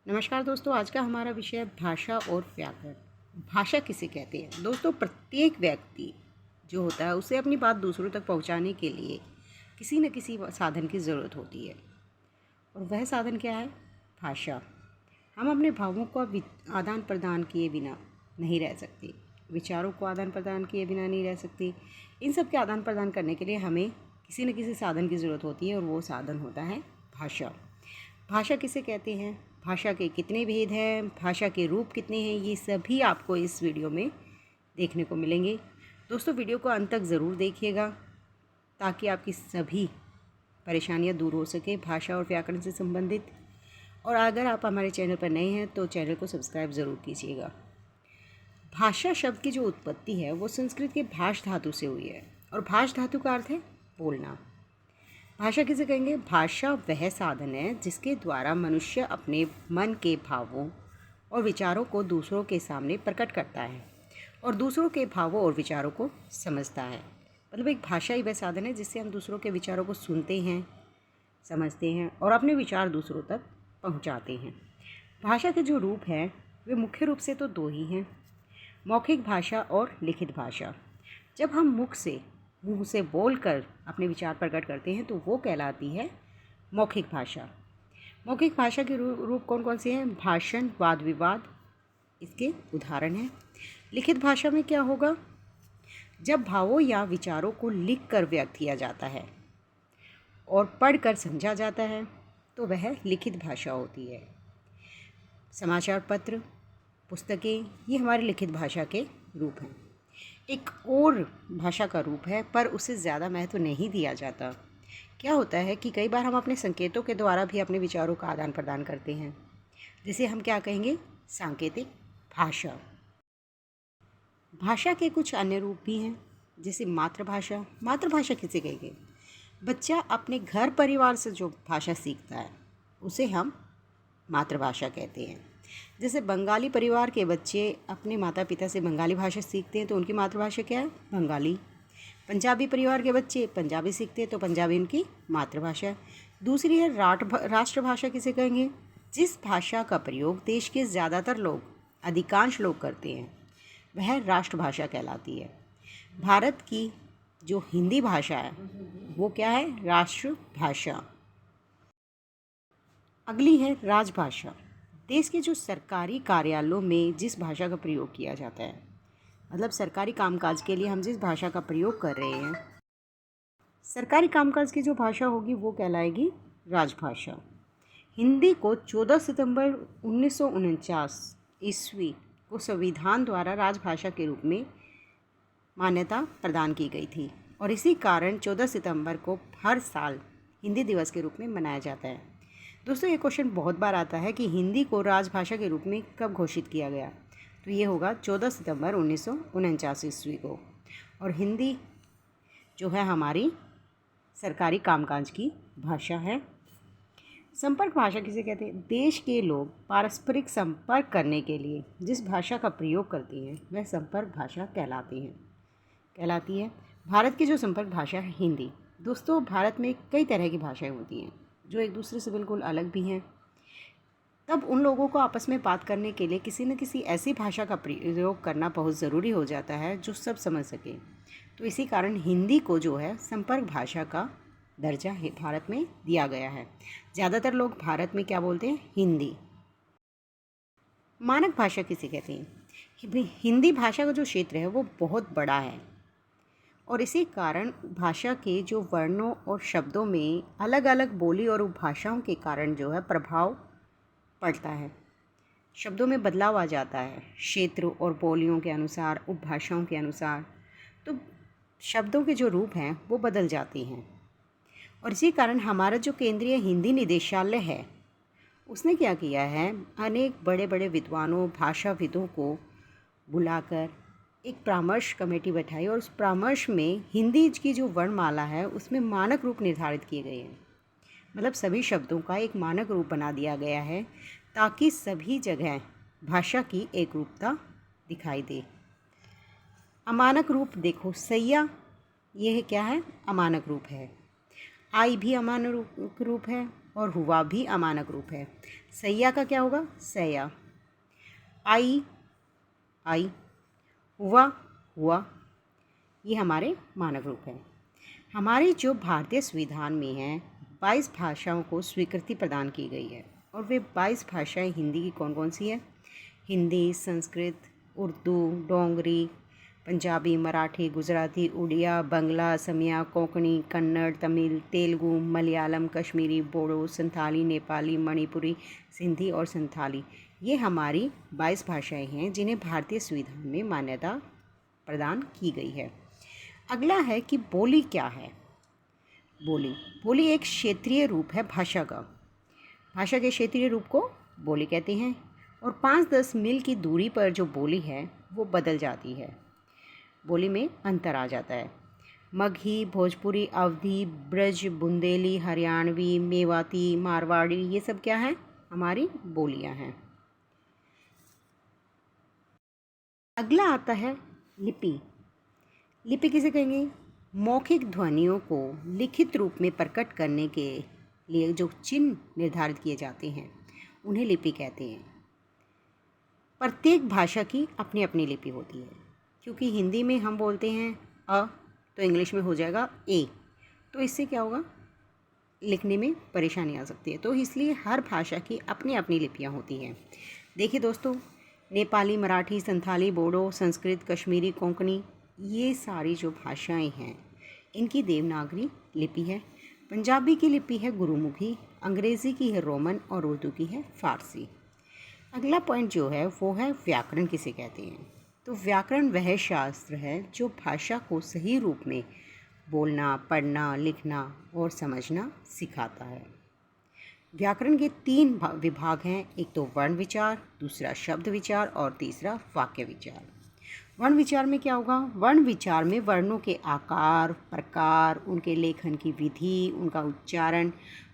नमस्कार दोस्तों, आज का हमारा विषय है भाषा और व्याकरण। भाषा किसे कहते हैं? दोस्तों, प्रत्येक व्यक्ति जो होता है उसे अपनी बात दूसरों तक पहुंचाने के लिए किसी न किसी साधन की ज़रूरत होती है। और वह साधन क्या है? भाषा। हम अपने भावों का आदान प्रदान किए बिना नहीं रह सकते, विचारों को आदान प्रदान किए बिना नहीं रह सकते। इन सब के आदान प्रदान करने के लिए हमें किसी न किसी साधन की ज़रूरत होती है और वो साधन होता है भाषा। भाषा किसे कहते हैं? भाषा के कितने भेद हैं, भाषा के रूप कितने हैं, ये सभी आपको इस वीडियो में देखने को मिलेंगे। दोस्तों, वीडियो को अंत तक ज़रूर देखिएगा ताकि आपकी सभी परेशानियां दूर हो सके भाषा और व्याकरण से संबंधित। और अगर आप हमारे चैनल पर नए हैं तो चैनल को सब्सक्राइब ज़रूर कीजिएगा। भाषा शब्द की जो उत्पत्ति है वो संस्कृत के भाष धातु से हुई है और भाष धातु का अर्थ है बोलना। भाषा किसे कहेंगे? भाषा वह साधन है जिसके द्वारा मनुष्य अपने मन के भावों और विचारों को दूसरों के सामने प्रकट करता है और दूसरों के भावों और विचारों को समझता है। मतलब एक भाषा ही वह साधन है जिससे हम दूसरों के विचारों को सुनते हैं, समझते हैं और अपने विचार दूसरों तक पहुंचाते हैं। भाषा के जो रूप हैं वे मुख्य रूप से तो दो ही हैं, मौखिक भाषा और लिखित भाषा। जब हम मुंह से बोलकर अपने विचार प्रकट करते हैं तो वो कहलाती है मौखिक भाषा। मौखिक भाषा के रूप कौन कौन से हैं? भाषण, वाद विवाद इसके उदाहरण हैं। लिखित भाषा में क्या होगा? जब भावों या विचारों को लिखकर व्यक्त किया जाता है और पढ़कर समझा जाता है तो वह लिखित भाषा होती है। समाचार पत्र, पुस्तकें, ये हमारी लिखित भाषा के रूप हैं। एक और भाषा का रूप है पर उसे ज़्यादा महत्व नहीं दिया जाता। क्या होता है कि कई बार हम अपने संकेतों के द्वारा भी अपने विचारों का आदान प्रदान करते हैं, जिसे हम क्या कहेंगे? सांकेतिक भाषा। भाषा के कुछ अन्य रूप भी हैं, जैसे मातृभाषा। मातृभाषा किसे कहेंगे? बच्चा अपने घर परिवार से जो भाषा सीखता है उसे हम मातृभाषा कहते हैं। जैसे बंगाली परिवार के बच्चे अपने माता पिता से बंगाली भाषा सीखते हैं तो उनकी मातृभाषा क्या है? बंगाली। पंजाबी परिवार के बच्चे पंजाबी सीखते हैं तो पंजाबी उनकी मातृभाषा है। दूसरी है राष्ट्रभाषा किसे कहेंगे? जिस भाषा का प्रयोग देश के ज़्यादातर लोग, अधिकांश लोग करते हैं वह राष्ट्रभाषा कहलाती है। भारत की जो हिंदी भाषा है वो क्या है? राष्ट्रभाषा। अगली है राजभाषा। देश के जो सरकारी कार्यालयों में जिस भाषा का प्रयोग किया जाता है, मतलब सरकारी कामकाज के लिए हम जिस भाषा का प्रयोग कर रहे हैं, सरकारी कामकाज की जो भाषा होगी वो कहलाएगी राजभाषा। हिंदी को 14 सितंबर 1949 ईस्वी को संविधान द्वारा राजभाषा के रूप में मान्यता प्रदान की गई थी और इसी कारण 14 सितंबर को हर साल हिंदी दिवस के रूप में मनाया जाता है। दोस्तों, ये क्वेश्चन बहुत बार आता है कि हिंदी को राजभाषा के रूप में कब घोषित किया गया? तो ये होगा 14 सितंबर 1949 ईस्वी को। और हिंदी जो है हमारी सरकारी कामकाज की भाषा है। संपर्क भाषा किसे कहते हैं? देश के लोग पारस्परिक संपर्क करने के लिए जिस भाषा का प्रयोग करते हैं वह संपर्क भाषा कहलाती है। भारत की जो संपर्क भाषा है हिंदी। दोस्तों, भारत में कई तरह की भाषाएं होती हैं जो एक दूसरे से बिल्कुल अलग भी हैं। तब उन लोगों को आपस में बात करने के लिए किसी न किसी ऐसी भाषा का प्रयोग करना बहुत ज़रूरी हो जाता है जो सब समझ सके। तो इसी कारण हिंदी को जो है संपर्क भाषा का दर्जा भारत में दिया गया है। ज़्यादातर लोग भारत में क्या बोलते हैं? हिंदी। मानक भाषा किसे कहते हैं? हिंदी भाषा का जो क्षेत्र है वो बहुत बड़ा है और इसी कारण भाषा के जो वर्णों और शब्दों में अलग अलग बोली और उपभाषाओं के कारण जो है प्रभाव पड़ता है। शब्दों में बदलाव आ जाता है क्षेत्र और बोलियों के अनुसार, उपभाषाओं के अनुसार। तो शब्दों के जो रूप हैं वो बदल जाते हैं और इसी कारण हमारा जो केंद्रीय हिंदी निदेशालय है उसने क्या किया है? अनेक बड़े बड़े विद्वानों, भाषाविदों को बुलाकर एक परामर्श कमेटी बैठाई और उस परामर्श में हिंदी की जो वर्णमाला है उसमें मानक रूप निर्धारित किए गए हैं। मतलब सभी शब्दों का एक मानक रूप बना दिया गया है ताकि सभी जगह भाषा की एक रूपता दिखाई दे। अमानक रूप देखो, सैया ये क्या है? अमानक रूप है। आई भी अमानक रूप है। और हुआ भी अमानक रूप है। सैया का क्या होगा? सैया। आई, आई। हुआ, हुआ। ये हमारे मानक रूप हैं। हमारे जो भारतीय संविधान में हैं 22 भाषाओं को स्वीकृति प्रदान की गई है और वे 22 भाषाएं हिंदी की कौन कौन सी है? हिंदी, संस्कृत, उर्दू, डोंगरी, पंजाबी, मराठी, गुजराती, उड़िया, बंगला, असमिया, कोंकणी, कन्नड़, तमिल, तेलुगु, मलयालम, कश्मीरी, बोडो, संथाली, नेपाली, मणिपुरी, सिंधी और संथाली। ये हमारी 22 भाषाएं हैं जिन्हें भारतीय संविधान में मान्यता प्रदान की गई है। अगला है कि बोली क्या है? बोली एक क्षेत्रीय रूप है भाषा का। भाषा के क्षेत्रीय रूप को बोली कहते हैं और 5-10 मील की दूरी पर जो बोली है वो बदल जाती है। बोली में अंतर आ जाता है। मगही, भोजपुरी, अवधी, ब्रज, बुंदेली, हरियाणवी, मेवाती, मारवाड़ी, ये सब क्या है? हमारी बोलियां हैं। अगला आता है लिपि। लिपि किसे कहेंगे? मौखिक ध्वनियों को लिखित रूप में प्रकट करने के लिए जो चिन्ह निर्धारित किए जाते हैं उन्हें लिपि कहते हैं। प्रत्येक भाषा की अपनी अपनी लिपि होती है। क्योंकि हिंदी में हम बोलते हैं अ, तो इंग्लिश में हो जाएगा ए, तो इससे क्या होगा? लिखने में परेशानी आ सकती है। तो इसलिए हर भाषा की अपनी अपनी लिपियाँ होती हैं। देखिए दोस्तों, नेपाली, मराठी, संथाली, बोडो, संस्कृत, कश्मीरी, कोंकणी, ये सारी जो भाषाएं हैं इनकी देवनागरी लिपि है। पंजाबी की लिपि है गुरुमुखी, अंग्रेज़ी की है रोमन और उर्दू की है फ़ारसी। अगला पॉइंट जो है वो है व्याकरण किसे कहते हैं? तो व्याकरण वह शास्त्र है जो भाषा को सही रूप में बोलना, पढ़ना, लिखना और समझना सिखाता है। व्याकरण के 3 विभाग हैं। एक तो वर्ण विचार, दूसरा शब्द विचार और तीसरा वाक्य विचार। वर्ण विचार में क्या होगा? वर्ण विचार में वर्णों के आकार, प्रकार, उनके लेखन की विधि, उनका उच्चारण,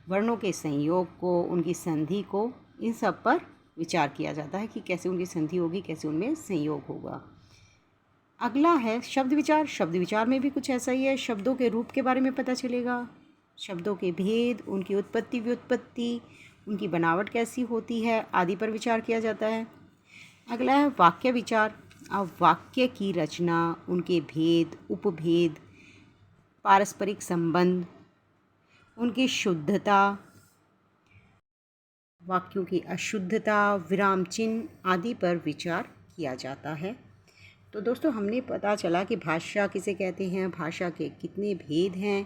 वर्णों के संयोग को, उनकी संधि को, इन सब पर विचार किया जाता है कि कैसे उनकी संधि होगी, कैसे उनमें संयोग होगा। अगला है शब्द विचार। शब्द विचार में भी कुछ ऐसा ही है। शब्दों के रूप के बारे में पता चलेगा, शब्दों के भेद, उनकी उत्पत्ति, व्युत्पत्ति, उनकी बनावट कैसी होती है आदि पर विचार किया जाता है। अगला है वाक्य विचार। अब वाक्य की रचना, उनके भेद, उपभेद, पारस्परिक संबंध, उनकी शुद्धता, वाक्यों की अशुद्धता, विराम चिन्ह आदि पर विचार किया जाता है। तो दोस्तों, हमने पता चला कि भाषा किसे कहते हैं, भाषा के कितने भेद हैं,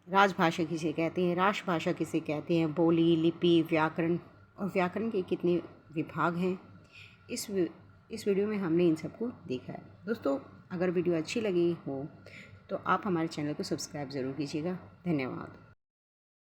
राजभाषा किसे कहते हैं, राष्ट्रभाषा किसे कहते हैं, बोली, लिपि, व्याकरण और व्याकरण के कितने विभाग हैं। इस वीडियो में हमने इन सबको देखा है। दोस्तों, अगर वीडियो अच्छी लगी हो तो आप हमारे चैनल को सब्सक्राइब ज़रूर कीजिएगा। धन्यवाद।